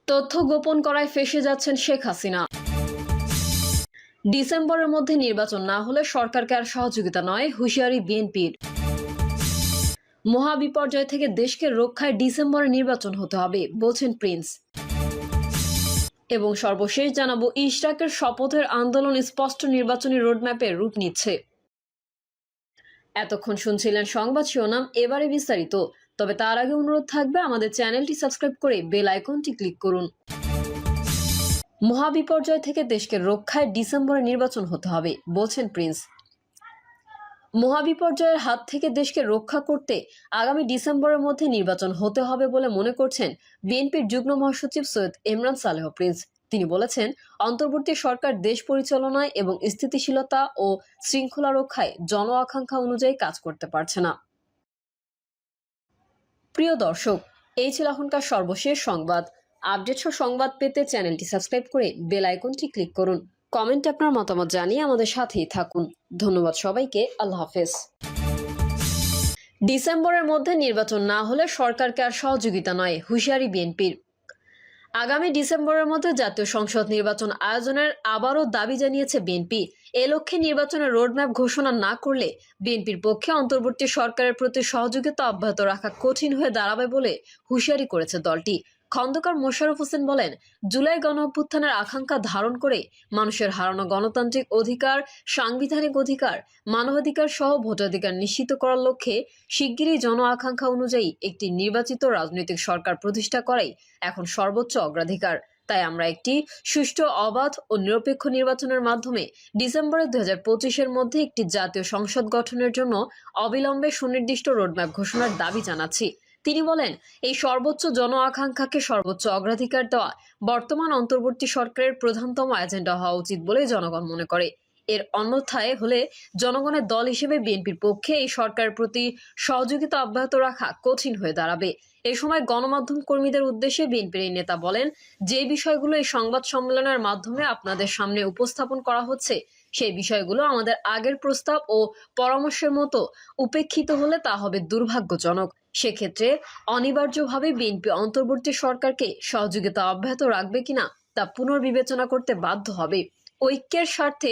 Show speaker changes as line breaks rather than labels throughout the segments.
তথ্য গোপন করায় ফেঁসে যাচ্ছেন শেখ হাসিনা। ডিসেম্বরের মধ্যে নির্বাচন না হলে সরকারকে আর সহযোগিতা নয়, হুঁশিয়ারি বিএনপির। মহাবিপর্যয় থেকে দেশকে রক্ষায় ডিসেম্বরে নির্বাচন হতে হবে বলছেন প্রিন্স। এবং সর্বশেষ জানাবো, ইশরাকের শপথের আন্দোলন স্পষ্ট নির্বাচনী রোডম্যাপের রূপ নিচ্ছে। এতক্ষণ শুনছিলেন সংবাদ শিরোনাম, এবারে বিস্তারিত। তবে তার আগে অনুরোধ থাকবে আমাদের চ্যানেলটি সাবস্ক্রাইব করে বেল আইকনটি ক্লিক করুন। মহাবিপর্যয় থেকে দেশকে রক্ষায় ডিসেম্বরে নির্বাচন হতে হবে বলছেন প্রিন্স। মহাবিপর্যয়ের হাত থেকে দেশকে রক্ষা করতে আগামী ডিসেম্বরের মধ্যে নির্বাচন হতে হবে বলে মনে করছেন বিএনপির যুগ্ম মহাসচিব সৈয়দ ইমরান সালেহ প্রিন্স। তিনি বলেছেন, অন্তর্বর্তী সরকার দেশ পরিচালনায় এবং স্থিতিশীলতা ও শৃঙ্খলা রক্ষায় জন আকাঙ্ক্ষা অনুযায়ী কাজ করতে পারছে না। প্রিয় দর্শক, এই ছিল এখনকার সর্বশেষ সংবাদ। আপডেট সংবাদ পেতে চ্যানেলটি সাবস্ক্রাইব করে বেল আইকনটি ক্লিক করুন। কমেন্টে আপনার মতামত জানিয়ে আমাদের সাথেই থাকুন। ধন্যবাদ সবাইকে। আল্লাহ হাফেজ। ডিসেম্বরের মধ্যে নির্বাচন না হলে সরকারকে আর সহযোগিতা নয়, হুঁশিয়ারি বিএনপির। আগামী ডিসেম্বরের মধ্যে জাতীয় সংসদ নির্বাচন আয়োজনের আবারও দাবি জানিয়েছে বিএনপি। এ লক্ষ্যে নির্বাচনের রোডম্যাপ ঘোষণা না করলে বিএনপির পক্ষে অন্তর্বর্তী সরকারের প্রতি সহযোগিতা অব্যাহত রাখা কঠিন হয়ে দাঁড়াবে বলে হুঁশিয়ারি করেছে দলটি। খন্দকার মোশাররফ হোসেন বলেন, জুলাই গণঅভ্যুত্থানের আকাঙ্ক্ষা ধারণ করে মানুষের হারানো গণতান্ত্রিক অধিকার, সাংবিধানিক অধিকার, মানবাধিকার সহ ভোটাধিকার নিশ্চিত করার লক্ষ্যে শিগগিরই জন আকাঙ্ক্ষা অনুযায়ী একটি নির্বাচিত রাজনৈতিক সরকার প্রতিষ্ঠা করাই এখন সর্বোচ্চ অগ্রাধিকার। তাই আমরা একটি সুষ্ঠু, অবাধ ও নিরপেক্ষ নির্বাচনের মাধ্যমে ডিসেম্বরের 2025-এর মধ্যে একটি জাতীয় সংসদ গঠনের জন্য অবিলম্বে সুনির্দিষ্ট রোডম্যাপ ঘোষণার দাবি জানাচ্ছি। তিনি বলেন, এই সর্বোচ্চ জন আকাঙ্ক্ষাকে সর্বোচ্চ অগ্রাধিকার দেওয়া বর্তমান অন্তর্বর্তী সরকারের প্রধানতম এজেন্ডা হওয়া উচিত বলে জনগণ মনে করে। এর অন্যথায় হলে জনগণের দল হিসেবে বিএনপির পক্ষে এই সরকারের প্রতি সহযোগিতা অব্যাহত রাখা কঠিন হয়ে দাঁড়াবে। এ সময় গণমাধ্যম কর্মীদের উদ্দেশ্যে বিএনপির এই নেতা বলেন, যে বিষয়গুলো এই সংবাদ সম্মেলনের মাধ্যমে আপনাদের সামনে উপস্থাপন করা হচ্ছে সেই বিষয়গুলো আমাদের আগের প্রস্তাব ও পরামর্শের মতো উপেক্ষিত হলে তা হবে দুর্ভাগ্যজনক। সেক্ষেত্রে অনিবার্যভাবে বিএনপি অন্তর্বর্তী সরকারকে সহযোগিতা অব্যাহত রাখবে কিনা তা পুনর্বিবেচনা করতে বাধ্য হবে। ঐক্যের স্বার্থে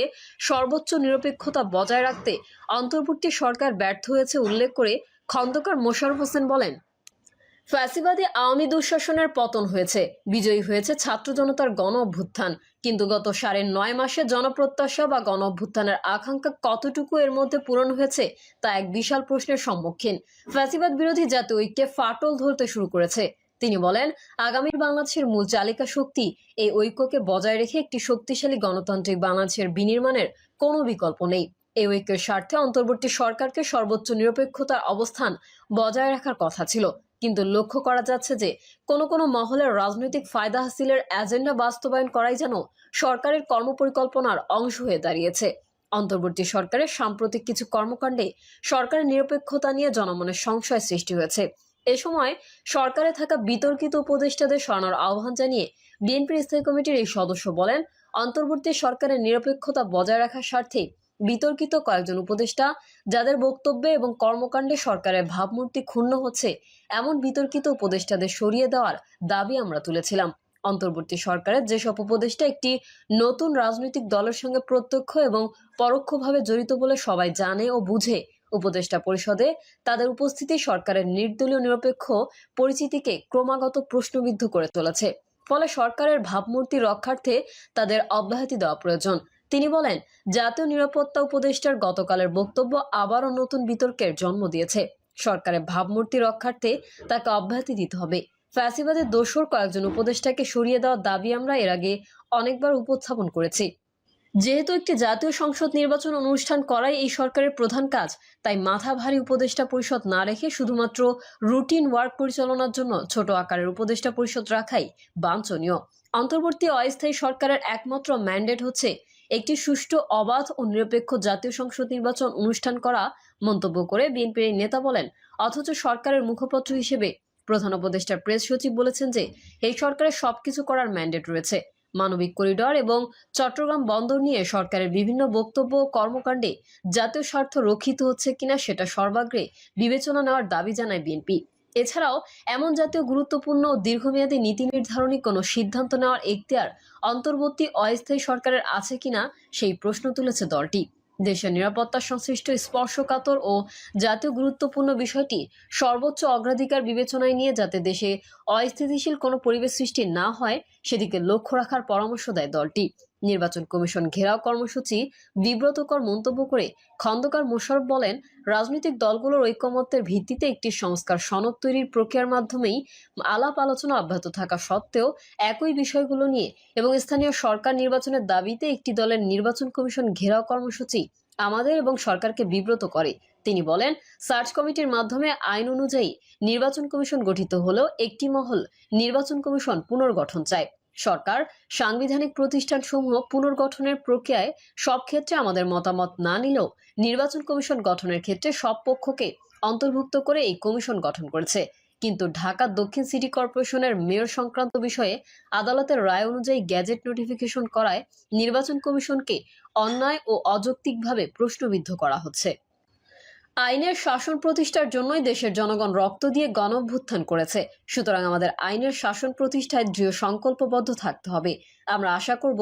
সর্বোচ্চ নিরপেক্ষতা বজায় রাখতে অন্তর্বর্তী সরকার ব্যর্থ হয়েছে উল্লেখ করে খন্দকার মোশাররফ হোসেন বলেন, ফ্যাসিবাদী আওয়ামী দুঃশাসনের পতন হয়েছে, বিজয়ী হয়েছে ছাত্র জনতার গণ অভ্যুত্থান। কিন্তু গত 9.5 মাসে জনপ্রত্যাশা বা গণ অভ্যুত্থানের আকাঙ্ক্ষা কতটুকু এর মধ্যে পূরণ হয়েছে তা এক বিশাল প্রশ্নের সম্মুখীন। ফ্যাসিবাদ বিরোধী জাতীয় ঐক্যে ফাটল ধরতে শুরু করেছে। তিনি বলেন, আগামীর বাংলাদেশের মূল চালিকা শক্তি এই ঐক্যকে বজায় রেখে একটি শক্তিশালী গণতান্ত্রিক বাংলাদেশের বিনির্মাণের কোনো বিকল্প নেই। এই ঐক্যের স্বার্থে অন্তর্বর্তী সরকারকে সর্বোচ্চ নিরপেক্ষতার অবস্থান বজায় রাখার কথা ছিল। কিন্তু লক্ষ্য করা যাচ্ছে যে কোনো মহলের রাজনৈতিক ফায়দা হাসিলের এজেন্ডা বাস্তবায়ন করাই যেন সরকারের কর্মপরিকল্পনার অংশ হয়ে দাঁড়িয়েছে। অন্তর্বর্তী সরকারের সাম্প্রতিক কিছু কর্মকাণ্ডে সরকারের নিরপেক্ষতা নিয়ে জনমনে সংশয় সৃষ্টি হয়েছে। এ সময় সরকারে থাকা বিতর্কিত উপদেষ্টাদের সরানোর আহ্বান জানিয়ে বিএনপির স্থায়ী কমিটির এই সদস্য বলেন, অন্তর্বর্তী সরকারের নিরপেক্ষতা বজায় রাখার স্বার্থে বিতর্কিত কয়েকজন উপদেষ্টা যাদের বক্তব্যে এবং কর্মকাণ্ডে সরকারের ভাবমূর্তি ক্ষুণ্ণ হচ্ছে এমন বিতর্কিত উপদেষ্টাদের সরিয়ে দেওয়ার দাবি আমরা তুলেছিলাম। অন্তর্বর্তী সরকারের যেসব উপদেষ্টা একটি নতুন রাজনৈতিক দলের সঙ্গে প্রত্যক্ষ এবং পরোক্ষভাবে জড়িত বলে সবাই জানে ও বুঝে, উপদেষ্টা পরিষদে তাদের উপস্থিতি সরকারের নির্দলীয় নিরপেক্ষ পরিচিতিকে ক্রমাগত প্রশ্নবিদ্ধ করে তুলেছে। ফলে সরকারের ভাবমূর্তি রক্ষার্থে তাদের অব্যাহতি দেওয়া প্রয়োজন। তিনি বলেন, জাতীয় নিরাপত্তা উপদেষ্টার গতকালের বক্তব্য আবারও নতুন বিতর্কের জন্ম দিয়েছে। সরকারের ভাবমূর্তি রক্ষার্থে তাকে অব্যাহতি দিতে হবে। ফ্যাসিবাদের দোসর কয়েকজন উপদেষ্টাকে সরিয়ে দেওয়ার দাবি আমরা এর আগে অনেকবার উপস্থাপন করেছি। যেহেতু একটি জাতীয় সংসদ নির্বাচন অনুষ্ঠান করাই এই সরকারের প্রধান কাজ, তাই মাথা ভারী উপদেষ্টা পরিষদ না রেখে শুধুমাত্র রুটিন ওয়ার্ক পরিচালনার জন্য ছোট আকারের উপদেষ্টা পরিষদ রাখাই বাঞ্ছনীয়। অন্তর্বর্তী অস্থায়ী সরকারের একমাত্র ম্যান্ডেট হচ্ছে একটি সুষ্ঠু, অবাধ ও নিরপেক্ষ জাতীয় সংসদ নির্বাচন অনুষ্ঠান করা মন্তব্য করে বিএনপির এই নেতা বলেন, অথচ সরকারের মুখপত্র হিসেবে প্রধান উপদেষ্টার প্রেস সচিব বলেছেন যে এই সরকারের সবকিছু করার ম্যান্ডেট রয়েছে। মানবিক করিডর এবং চট্টগ্রাম বন্দর নিয়ে সরকারের বিভিন্ন বক্তব্য ও কর্মকাণ্ডে জাতীয় স্বার্থ রক্ষিত হচ্ছে কিনা সেটা সর্বাগ্রে বিবেচনা নেওয়ার দাবি জানায় বিএনপি। এছাড়াও এমন জাতীয় গুরুত্বপূর্ণ ও দীর্ঘমেয়াদী নীতি নির্ধারণী কোনো সিদ্ধান্ত নেওয়ার এখতিয়ার অন্তর্বর্তী অস্থায়ী সরকারের আছে কিনা সেই প্রশ্ন তুলেছে দলটি। দেশের নিরাপত্তা সংশ্লিষ্ট স্পর্শকাতর ও জাতীয় গুরুত্বপূর্ণ বিষয়টি সর্বোচ্চ অগ্রাধিকার বিবেচনায় নিয়ে যাতে দেশে অস্থিতিশীল কোনো পরিবেশ সৃষ্টি না হয় সেদিকে লক্ষ্য রাখার পরামর্শ দেয় দলটি। নির্বাচন কমিশন ঘেরাও কর্মসূচি বিব্রতকর মন্তব্য করে খন্দকার মোশাররফ বলেন, রাজনৈতিক দলগুলোর ঐকমত্যের ভিত্তিতে একটি সংস্কার সনদ তৈরির প্রক্রিয়ার মাধ্যমেই আলাপ আলোচনা অব্যাহত থাকা সত্ত্বেও একই বিষয়গুলো নিয়ে এবং স্থানীয় সরকার নির্বাচনের দাবিতে একটি দলের নির্বাচন কমিশন ঘেরাও কর্মসূচি আমাদের এবং সরকারকে বিব্রত করে। তিনি বলেন, সার্চ কমিটির মাধ্যমে আইন অনুযায়ী নির্বাচন কমিশন গঠিত হলেও একটি মহল নির্বাচন কমিশন পুনর্গঠন চায়। সরকার সাংবিধানিক প্রতিষ্ঠানসমূহ পুনর্গঠনের প্রক্রিয়ায় সব ক্ষেত্রে আমাদের মতামত না নিলেও নির্বাচন কমিশন গঠনের ক্ষেত্রে সব পক্ষকে অন্তর্ভুক্ত করে এই কমিশন গঠন করেছে। কিন্তু ঢাকা দক্ষিণ সিটি কর্পোরেশনের মেয়র সংক্রান্ত বিষয়ে আদালতের রায় অনুযায়ী গ্যাজেট নোটিফিকেশন করায় নির্বাচন কমিশনকে অন্যায় ও অযৌক্তিকভাবে প্রশ্নবিদ্ধ করা হচ্ছে। আইনের শাসন প্রতিষ্ঠার জন্যই দেশের জনগণ রক্ত দিয়ে গণঅভ্যুত্থান করেছে। সুতরাং আমাদের আইনের শাসন প্রতিষ্ঠায় দৃঢ় সংকল্পবদ্ধ থাকতে হবে। আমরা আশা করব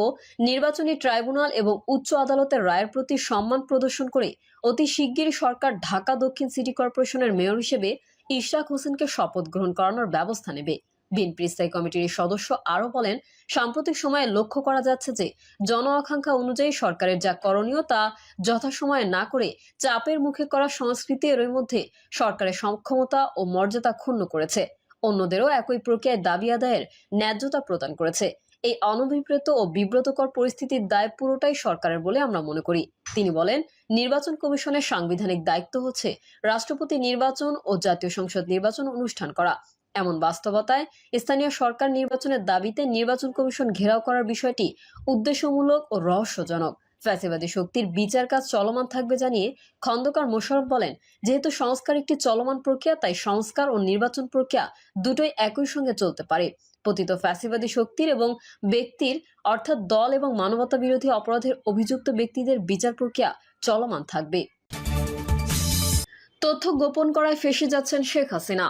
নির্বাচনী ট্রাইব্যুনাল এবং উচ্চ আদালতের রায়ের প্রতি সম্মান প্রদর্শন করে অতি শিগগিরই সরকার ঢাকা দক্ষিণ সিটি কর্পোরেশনের মেয়র হিসেবে ইশরাক হোসেনকে শপথ গ্রহণ করানোর ব্যবস্থা নেবে। বিএনপি স্থায়ী কমিটির এই সদস্য আরও বলেন, সাম্প্রতিক সময়ে লক্ষ্য করা যাচ্ছে যে জন আকাঙ্ক্ষা অনুযায়ী সরকারের যা করণীয় তা যথাসময়ে না করে চাপের মুখে করা সংস্কৃতি এর মধ্যে সরকারের সক্ষমতা ও মর্যাদা ক্ষুণ্ণ করেছে, অন্যদেরও একই প্রক্রিয়ায় দাবি আদায়ের ন্যায্যতা প্রদান করেছে। এই অনভিপ্রেত ও বিব্রতকর পরিস্থিতির দায় পুরোটাই সরকারের বলে আমরা মনে করি। তিনি বলেন, নির্বাচন কমিশনের সাংবিধানিক দায়িত্ব হচ্ছে রাষ্ট্রপতি নির্বাচন ও জাতীয় সংসদ নির্বাচন অনুষ্ঠান করা। এমন বাস্তবতায় স্থানীয় সরকার নির্বাচনের দাবিতে নির্বাচন কমিশন ঘেরাও করার বিষয়টি উদ্দেশ্যমূলক ও রহস্যজনক। ফ্যাসিবাদী শক্তির বিচার কাজ চলমান থাকবে জানিয়ে খন্দকার মোশাররফ বলেন, যেহেতু সংস্কার একটি চলমান প্রক্রিয়া তাই সংস্কার ও নির্বাচন প্রক্রিয়া দুটোই একই সঙ্গে চলতে পারে। পতিত ফ্যাসিবাদী শক্তির এবং ব্যক্তির অর্থাৎ দল এবং মানবতা বিরোধী অপরাধের অভিযুক্ত ব্যক্তিদের বিচার প্রক্রিয়া চলমান থাকবে। তথ্য গোপন করায় ফেঁসে যাচ্ছেন শেখ হাসিনা।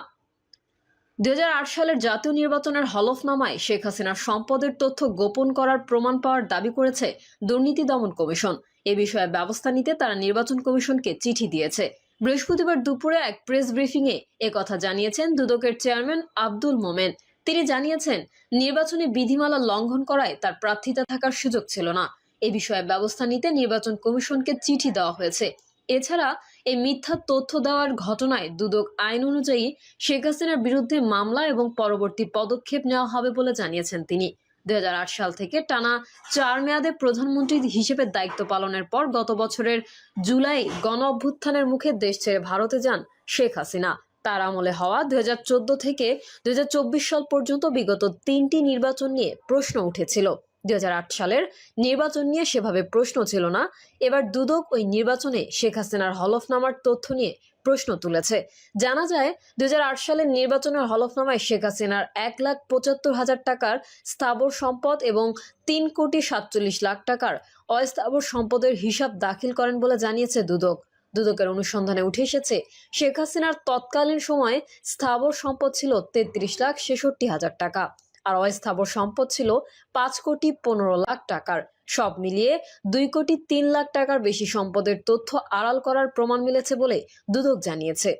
2008 সালের জাতীয় নির্বাচনের হলফনামায় শেখ হাসিনার সম্পদের তথ্য গোপন করার প্রমাণ পাওয়ার দাবি করেছে দুর্নীতি দমন কমিশন। এ বিষয়ে ব্যবস্থা নিতে তারা নির্বাচন কমিশনকে চিঠি দিয়েছে। বৃহস্পতিবার দুপুরে এক প্রেস ব্রিফিংয়ে একথা জানিয়েছেন দুদকের চেয়ারম্যান আব্দুল মোমেন। তিনি জানিয়েছেন, নির্বাচনী বিধিমালা লঙ্ঘন করায় তার প্রার্থিতা থাকার সুযোগ ছিল না। এ বিষয়ে ব্যবস্থা নিতে নির্বাচন কমিশনকে চিঠি দেওয়া হয়েছে। এছাড়া এই মিথ্যা তথ্য দেওয়ার ঘটনায় দুদক আইন অনুযায়ী শেখ হাসিনার বিরুদ্ধে মামলা এবং পরবর্তী পদক্ষেপ নেওয়া হবে বলে জানিয়েছেন তিনি। 2008 সাল থেকে টানা 4 মেয়াদে প্রধানমন্ত্রী হিসেবে দায়িত্ব পালনের পর গত বছরের জুলাই গণ অভ্যুত্থানের মুখে দেশ ছেড়ে ভারতে যান শেখ হাসিনা। তার আমলে হওয়া 2014 থেকে 2024 সাল পর্যন্ত বিগত 3টি নির্বাচন নিয়ে প্রশ্ন উঠেছিল। 2008 সালের নির্বাচন নিয়ে সেভাবে প্রশ্ন ছিল না। এবার দুদক ওই নির্বাচনে শেখ হাসিনার হলফনামার তথ্য নিয়ে প্রশ্ন তুলেছে। জানা যায়, 2008 সালের নির্বাচনের হলফনামায় শেখ হাসিনার 1,75,000 টাকার স্থাবর সম্পদ এবং 3,47,00,000 টাকার অস্থাবর সম্পদের হিসাব দাখিল করেন বলে জানিয়েছে দুদক। দুদকের অনুসন্ধানে উঠে এসেছে, শেখ হাসিনার তৎকালীন সময়ে স্থাবর সম্পদ ছিল 33,66,000 টাকা আর অস্থাবর সম্পদ ছিল 5,15,00,000 টাকার। সব মিলিয়ে 2,03,00,000 টাকার বেশি সম্পদের তথ্য আড়াল করার প্রমাণ মিলেছে বলে দুদক জানিয়েছে।